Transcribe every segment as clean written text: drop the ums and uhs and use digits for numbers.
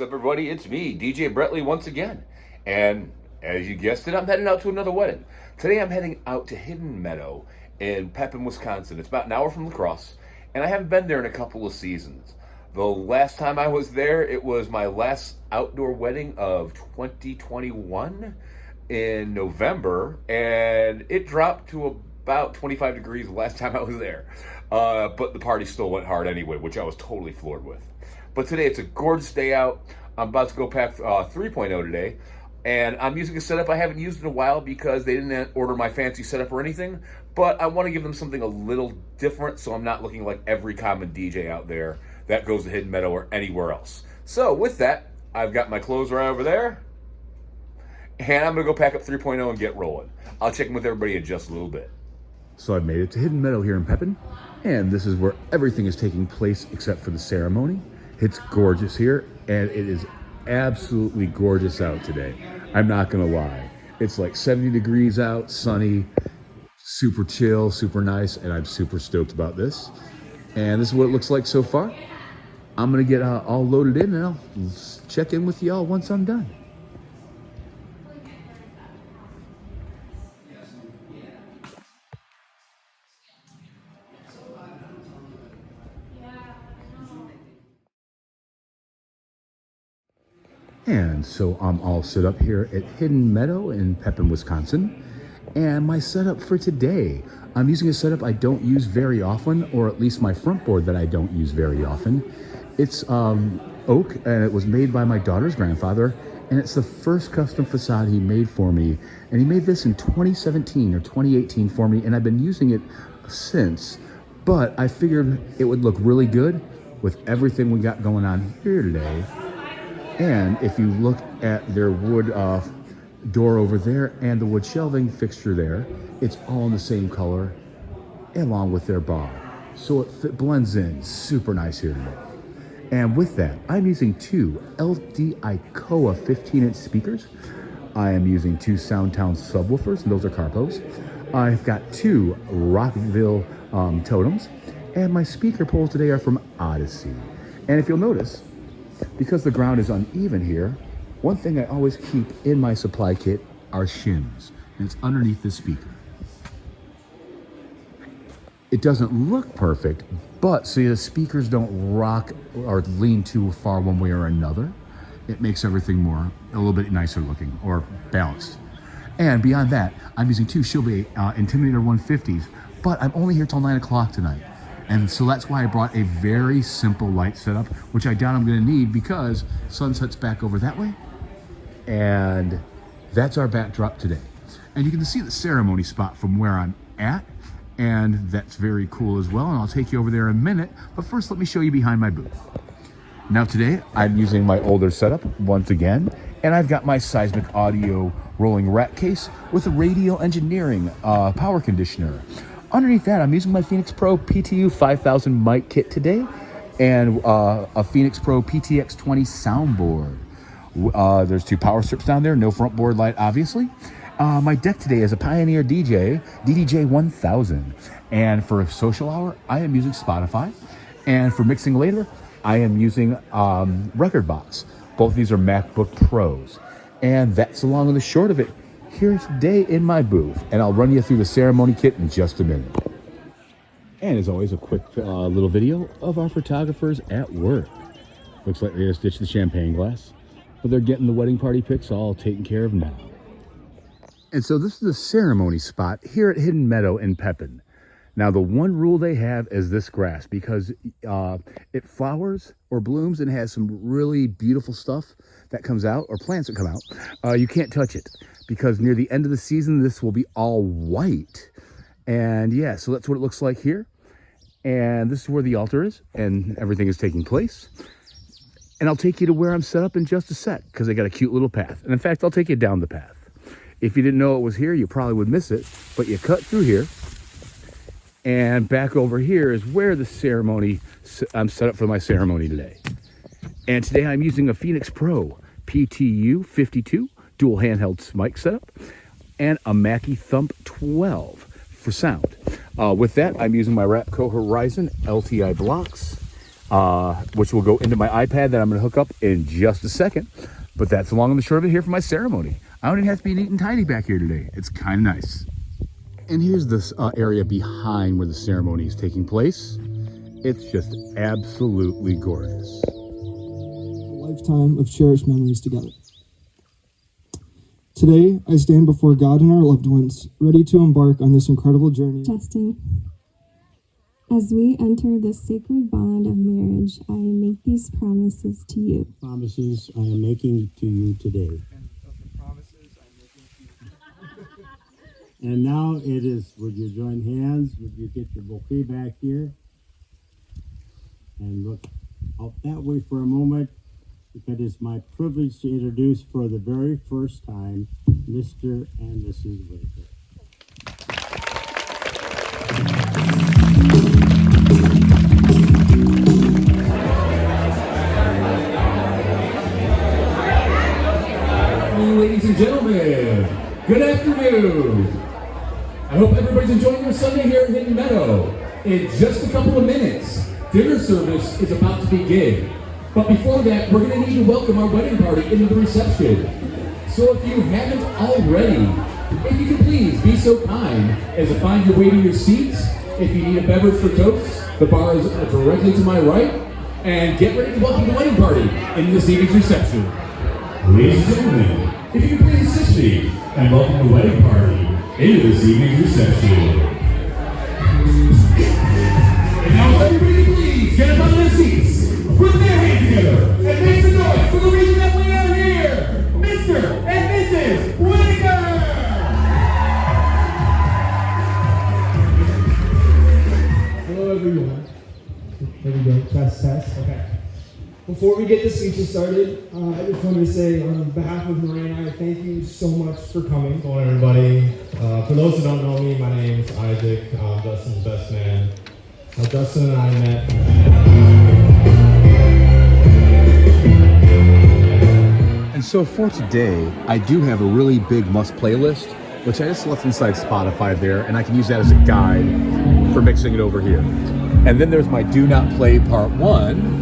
What's up, everybody? It's me, DJ Bretley, once again. And as you guessed it, I'm heading out to another wedding. Today I'm heading out to Hidden Meadow in Pepin, Wisconsin. It's about an hour from La Crosse, and I haven't been there in a couple of seasons. The last time I was there, it was my last outdoor wedding of 2021 in November, and it dropped to about 25 degrees the last time I was there. But the party still went hard anyway, which I was totally floored with. But today it's a gorgeous day out. I'm about to go pack 3.0 today. And I'm using a setup I haven't used in a while because they didn't order my fancy setup or anything. But I want to give them something a little different so I'm not looking like every common DJ out there that goes to Hidden Meadow or anywhere else. So with that, I've got my clothes right over there. And I'm going to go pack up 3.0 and get rolling. I'll check in with everybody in just a little bit. So I've made it to Hidden Meadow here in Pepin, and this is where everything is taking place except for the ceremony. It's gorgeous here, and it is absolutely gorgeous out today. I'm not gonna lie. It's like 70 degrees out, sunny, super chill, super nice, and I'm super stoked about this. And this is what it looks like so far. I'm gonna get all loaded in, and I'll check in with y'all once I'm done. And so I'm all set up here at Hidden Meadow in Pepin, Wisconsin. And my setup for today, I'm using a setup I don't use very often, or at least my front board that I don't use very often. It's oak, and it was made by my daughter's grandfather, and it's the first custom facade he made for me. And he made this in 2017 or 2018 for me, and I've been using it since. But I figured it would look really good with everything we got going on here today. And if you look at their wood door over there and the wood shelving fixture there, it's all in the same color along with their bar. So it blends in super nice here today. And with that, I'm using two LD Icoa 15-inch speakers. I am using two Soundtown subwoofers, and those are Carpos. I've got two Rockville totems, and my speaker poles today are from Odyssey. And if you'll notice, because the ground is uneven here, one thing I always keep in my supply kit are shims, and it's underneath this speaker. It doesn't look perfect, but so the speakers don't rock or lean too far one way or another. It makes everything a little bit nicer looking or balanced. And beyond that, I'm using two Shilby Intimidator 150s, but I'm only here till 9 o'clock tonight. And so that's why I brought a very simple light setup, which I doubt I'm gonna need because sunset's back over that way. And that's our backdrop today. And you can see the ceremony spot from where I'm at, and that's very cool as well. And I'll take you over there in a minute, but first let me show you behind my booth. Now today, I'm using my older setup once again, and I've got my seismic audio rolling rack case with a Radial Engineering power conditioner. Underneath that, I'm using my Phoenix Pro PTU 5000 mic kit today and a Phoenix Pro PTX 20 soundboard. There's two power strips down there, no front board light, obviously. My deck today is a Pioneer DJ, DDJ 1000. And for a social hour, I am using Spotify. And for mixing later, I am using Rekordbox. Both of these are MacBook Pros. And that's the long and the short of it here today in my booth, and I'll run you through the ceremony kit in just a minute. And as always, a quick little video of our photographers at work. Looks like they just ditched the champagne glass, but they're getting the wedding party pics all taken care of now. And so this is the ceremony spot here at Hidden Meadow in Pepin. Now the one rule they have is this grass, because it flowers or blooms and has some really beautiful stuff that comes out, or plants that come out. You can't touch it, because near the end of the season, this will be all white. And yeah, so that's what it looks like here. And this is where the altar is, and everything is taking place. And I'll take you to where I'm set up in just a sec, because I got a cute little path. And in fact, I'll take you down the path. If you didn't know it was here, you probably would miss it, but you cut through here. And back over here is where the ceremony, I'm set up for my ceremony today. And today I'm using a Phoenix Pro PTU 52 dual handheld mic setup and a Mackie Thump 12 for sound. With that, I'm using my Rapco Horizon LTI blocks. which will go into my iPad that I'm going to hook up in just a second. But that's the long and the short of it here for my ceremony. I don't even have to be neat and tidy back here today. It's kind of nice. And here's this area behind where the ceremony is taking place. It's just absolutely gorgeous. A lifetime of cherished memories together. Today, I stand before God and our loved ones, ready to embark on this incredible journey. Justin, as we enter the sacred bond of marriage, I make these promises to you. Promises I am making to you today. And of the promises I'm making to you. And now it is, would you join hands? Would you get your bouquet back here? And look out that way for a moment, because it's my privilege to introduce for the very first time Mr. and Mrs. Whitaker. Ladies and gentlemen, good afternoon. I hope everybody's enjoying their Sunday here at Hidden Meadow. In just a couple of minutes, dinner service is about to begin. But before that, we're going to need to welcome our wedding party into the reception. So if you haven't already, if you could please be so kind as to find your way to your seats. If you need a beverage for toast, the bar is directly to my right. And get ready to welcome the wedding party into this evening's reception. Ladies and gentlemen, if you could please assist me and welcome the wedding party into this evening's reception. And now everybody please get up on their seats, put their hands together, and make some noise for the reason that we are here, Mr. and Mrs. Whitaker! Hello everyone. There we go, test, okay. Before we get the speeches started, I just wanted to say on behalf of Marie and I, thank you so much for coming. Hello everybody. For those who don't know me, my name is Isaac. I'm Dustin's best man. Dustin and I met. And so for today, I do have a really big must playlist, which I just left inside Spotify there, and I can use that as a guide for mixing it over here. And then there's my do not play part 1,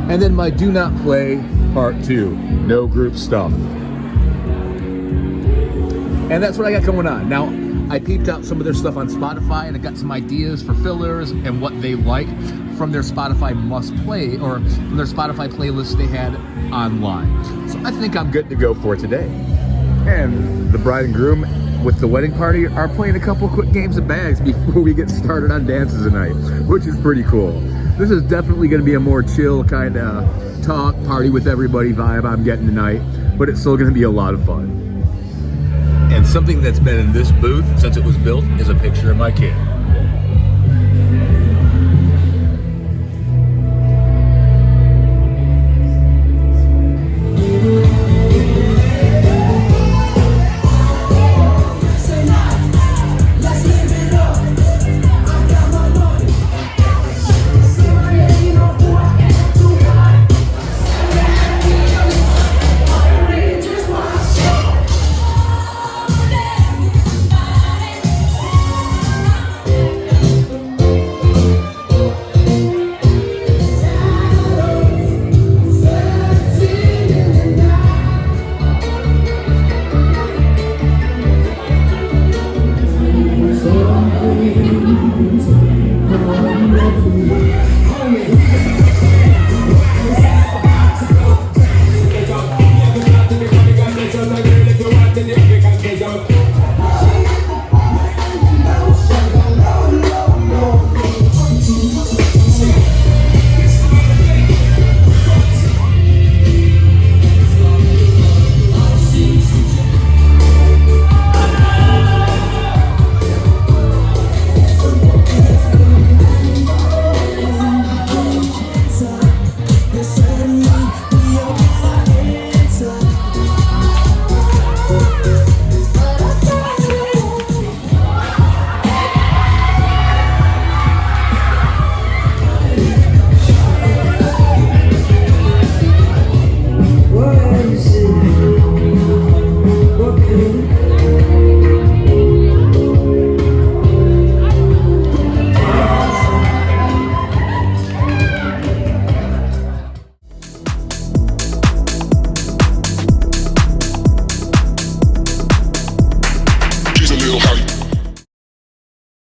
and then my do not play part 2, no group stuff. And that's what I got going on. Now, I peeped out some of their stuff on Spotify, and I got some ideas for fillers and what they like from their Spotify must play, or from their Spotify playlist they had online. So I think I'm good to go for today. And the bride and groom with the wedding party are playing a couple quick games of bags before we get started on dances tonight, which is pretty cool. This is definitely going to be a more chill kind of talk, party with everybody vibe I'm getting tonight, but it's still going to be a lot of fun. And something that's been in this booth since it was built is a picture of my kid.